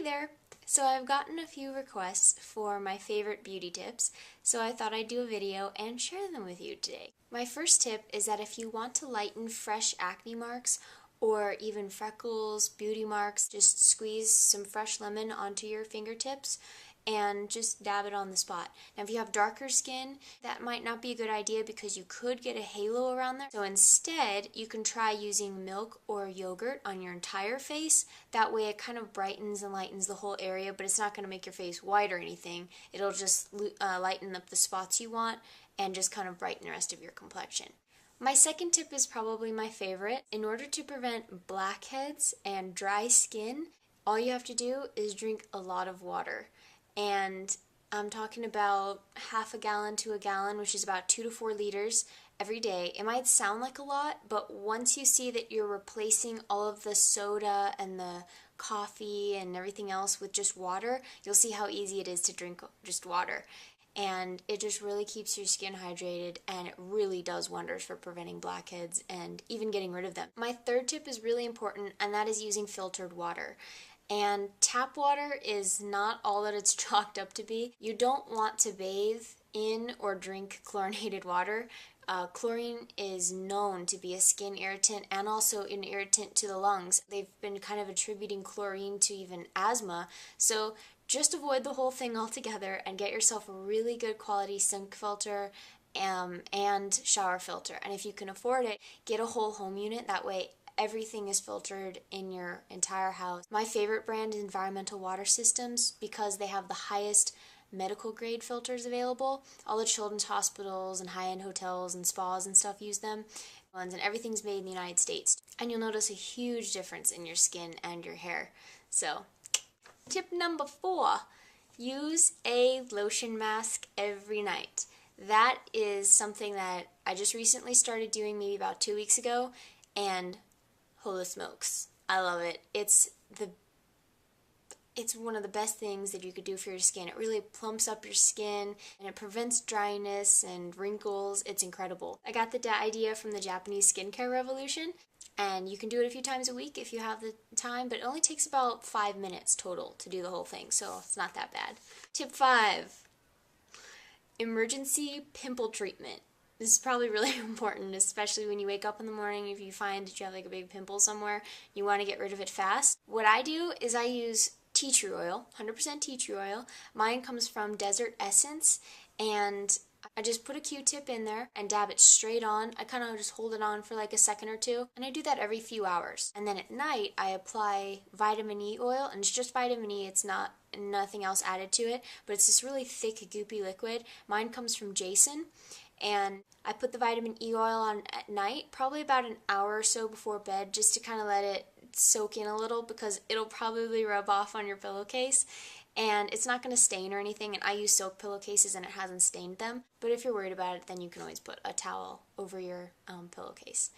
Hey there! So I've gotten a few requests for my favorite beauty tips, so I thought I'd do a video and share them with you today. My first tip is that if you want to lighten fresh acne marks or even freckles, beauty marks, just squeeze some fresh lemon onto your fingertips and just dab it on the spot. Now if you have darker skin, that might not be a good idea because you could get a halo around there. So instead, you can try using milk or yogurt on your entire face. That way it kind of brightens and lightens the whole area, but it's not going to make your face white or anything. It'll just lighten up the spots you want and just kind of brighten the rest of your complexion. My second tip is probably my favorite. In order to prevent blackheads and dry skin, all you have to do is drink a lot of water. And I'm talking about half a gallon to a gallon, which is about 2 to 4 liters every day. It might sound like a lot, but once you see that you're replacing all of the soda and the coffee and everything else with just water, you'll see how easy it is to drink just water. And it just really keeps your skin hydrated, and it really does wonders for preventing blackheads and even getting rid of them. My third tip is really important, and that is using filtered water. And tap water is not all that it's chalked up to be. You don't want to bathe in or drink chlorinated water. Chlorine is known to be a skin irritant and also an irritant to the lungs. They've been kind of attributing chlorine to even asthma. So just avoid the whole thing altogether and get yourself a really good quality sink filter and shower filter. And if you can afford it, get a whole home unit. That way everything is filtered in your entire house. My favorite brand is Environmental Water Systems because they have the highest medical grade filters available. All the children's hospitals and high-end hotels and spas and stuff use them. And everything's made in the United States. And you'll notice a huge difference in your skin and your hair. So, tip number 4, use a lotion mask every night. That is something that I just recently started doing maybe about 2 weeks ago, and holy smokes, I love it. It's one of the best things that you could do for your skin. It really plumps up your skin and it prevents dryness and wrinkles. It's incredible. I got the idea from the Japanese skincare revolution, and you can do it a few times a week if you have the time, but it only takes about 5 minutes total to do the whole thing, so it's not that bad. Tip 5, emergency pimple treatment. This is probably really important, especially when you wake up in the morning. If you find that you have like a big pimple somewhere, you want to get rid of it fast. What I do is I use tea tree oil, 100% tea tree oil. Mine comes from Desert Essence, and I just put a Q-tip in there and dab it straight on. I kind of just hold it on for like a second or two, and I do that every few hours. And then at night, I apply vitamin E oil, and it's just vitamin E. It's nothing else added to it, but it's this really thick, goopy liquid. Mine comes from Jason. And I put the vitamin E oil on at night, probably about an hour or so before bed, just to kind of let it soak in a little because it'll probably rub off on your pillowcase. And it's not going to stain or anything, and I use silk pillowcases and it hasn't stained them. But if you're worried about it, then you can always put a towel over your pillowcase.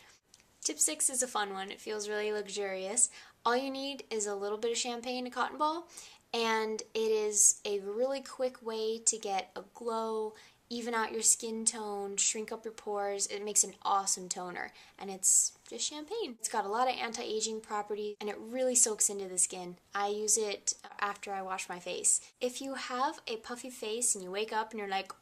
Tip 6 is a fun one. It feels really luxurious. All you need is a little bit of champagne, a cotton ball, and it is a really quick way to get a glow, even out your skin tone, shrink up your pores. It makes an awesome toner, and it's just champagne. It's got a lot of anti-aging properties, and it really soaks into the skin. I use it after I wash my face. If you have a puffy face and you wake up and you're like,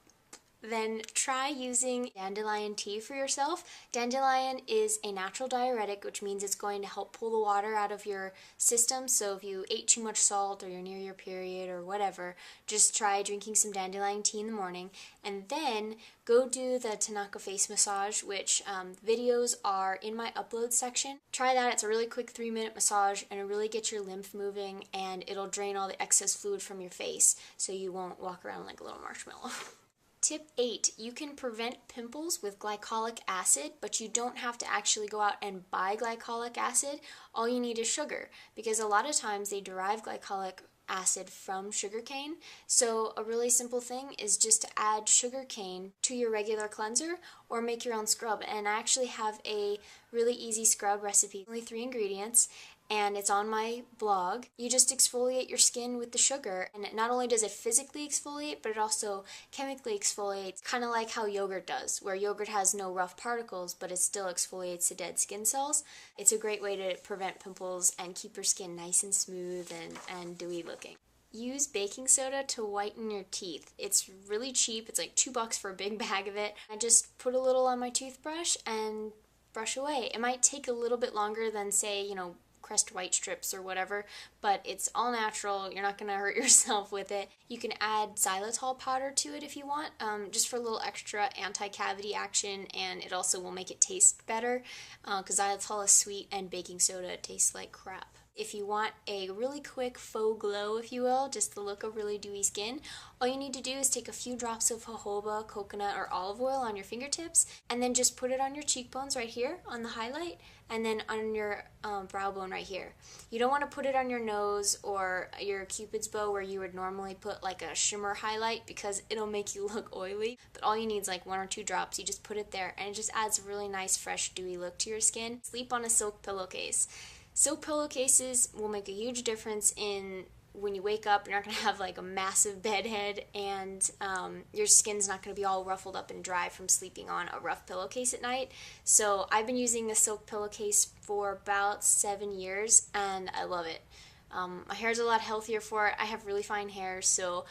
then try using dandelion tea for yourself. Dandelion is a natural diuretic, which means it's going to help pull the water out of your system. So if you ate too much salt or you're near your period or whatever, just try drinking some dandelion tea in the morning. And then go do the Tanaka face massage, which videos are in my upload section. Try that. It's a really quick 3-minute massage, and it'll really get your lymph moving, and it'll drain all the excess fluid from your face so you won't walk around like a little marshmallow. Tip 8, you can prevent pimples with glycolic acid, but you don't have to actually go out and buy glycolic acid. All you need is sugar, because a lot of times they derive glycolic acid from sugarcane. So a really simple thing is just to add sugarcane to your regular cleanser or make your own scrub. And I actually have a really easy scrub recipe, only 3 ingredients. and it's on my blog. You just exfoliate your skin with the sugar, and not only does it physically exfoliate, but it also chemically exfoliates, kind of like how yogurt does, where yogurt has no rough particles, but it still exfoliates the dead skin cells. It's a great way to prevent pimples and keep your skin nice and smooth and dewy looking. Use baking soda to whiten your teeth. It's really cheap. It's like $2 for a big bag of it. I just put a little on my toothbrush and brush away. It might take a little bit longer than, say, Crest White strips or whatever, but it's all natural. You're not going to hurt yourself with it. You can add xylitol powder to it if you want, just for a little extra anti-cavity action, and it also will make it taste better, because xylitol is sweet and baking soda tastes like crap. If you want a really quick faux glow, if you will, just the look of really dewy skin, all you need to do is take a few drops of jojoba, coconut, or olive oil on your fingertips, and then just put it on your cheekbones right here on the highlight, and then on your brow bone right here. You don't want to put it on your nose or your cupid's bow where you would normally put like a shimmer highlight, because it'll make you look oily. But all you need is like 1 or 2 drops. You just put it there, and it just adds a really nice, fresh, dewy look to your skin. Sleep on a silk pillowcase. Silk pillowcases will make a huge difference in when you wake up. You're not going to have like a massive bed head, and your skin's not going to be all ruffled up and dry from sleeping on a rough pillowcase at night. So I've been using the silk pillowcase for about 7 years, and I love it. My hair's a lot healthier for it. I have really fine hair, so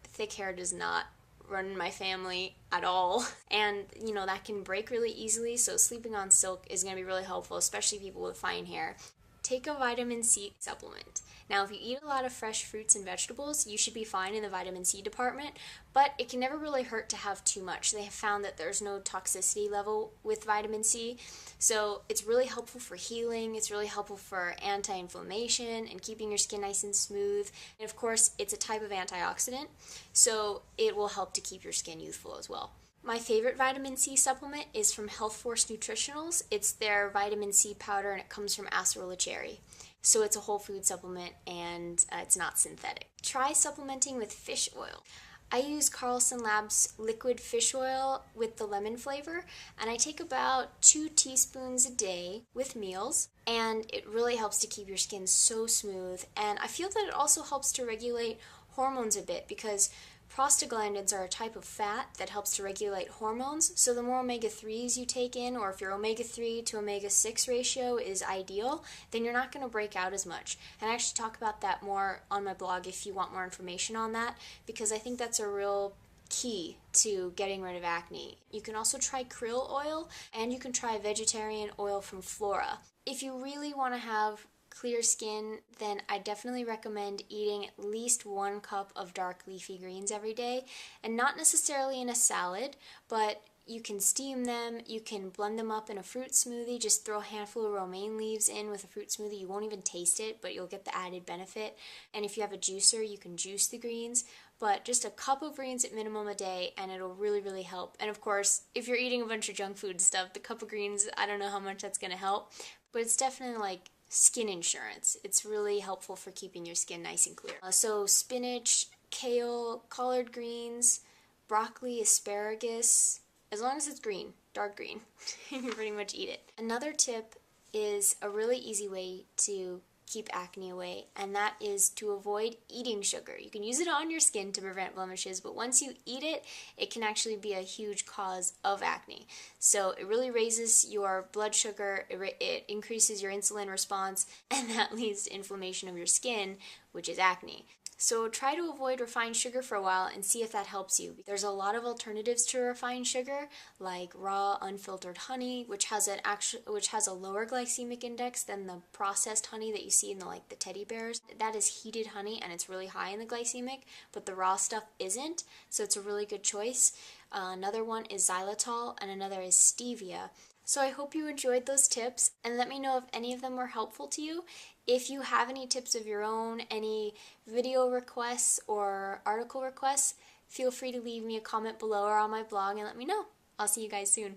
thick hair does not run in my family at all, and that can break really easily, so sleeping on silk is going to be really helpful, especially people with fine hair. Take a vitamin C supplement. Now, if you eat a lot of fresh fruits and vegetables, you should be fine in the vitamin C department, but it can never really hurt to have too much. They have found that there's no toxicity level with vitamin C, so it's really helpful for healing. It's really helpful for anti-inflammation and keeping your skin nice and smooth. And of course, it's a type of antioxidant, so it will help to keep your skin youthful as well. My favorite vitamin C supplement is from Health Force Nutritionals. It's their vitamin C powder, and it comes from acerola cherry. So it's a whole food supplement, and it's not synthetic. Try supplementing with fish oil. I use Carlson Labs liquid fish oil with the lemon flavor, and I take about 2 teaspoons a day with meals, and it really helps to keep your skin so smooth. And I feel that it also helps to regulate hormones a bit, because prostaglandins are a type of fat that helps to regulate hormones, so the more omega-3s you take in, or if your omega-3 to omega-6 ratio is ideal, then you're not going to break out as much. And I actually talk about that more on my blog if you want more information on that, because I think that's a real key to getting rid of acne. You can also try krill oil, and you can try vegetarian oil from Flora. If you really want to have clear skin, then I definitely recommend eating at least 1 cup of dark leafy greens every day, and not necessarily in a salad, but you can steam them, you can blend them up in a fruit smoothie, just throw a handful of romaine leaves in with a fruit smoothie. You won't even taste it, but you'll get the added benefit. And if you have a juicer, you can juice the greens, but just a cup of greens at minimum a day, and it'll really, really help. And of course, if you're eating a bunch of junk food stuff, the cup of greens, I don't know how much that's going to help, but it's definitely like skin insurance. It's really helpful for keeping your skin nice and clear. So spinach, kale, collard greens, broccoli, asparagus, as long as it's green, dark green, you can pretty much eat it. Another tip is a really easy way to keep acne away, and that is to avoid eating sugar. You can use it on your skin to prevent blemishes, but once you eat it, it can actually be a huge cause of acne. So it really raises your blood sugar, it increases your insulin response, and that leads to inflammation of your skin, which is acne. So try to avoid refined sugar for a while and see if that helps you. There's a lot of alternatives to refined sugar, like raw unfiltered honey, which has a lower glycemic index than the processed honey that you see in the teddy bears. That is heated honey, and it's really high in the glycemic, but the raw stuff isn't, so it's a really good choice. Another one is xylitol, and another is stevia. So I hope you enjoyed those tips, and let me know if any of them were helpful to you. If you have any tips of your own, any video requests or article requests, feel free to leave me a comment below or on my blog and let me know. I'll see you guys soon.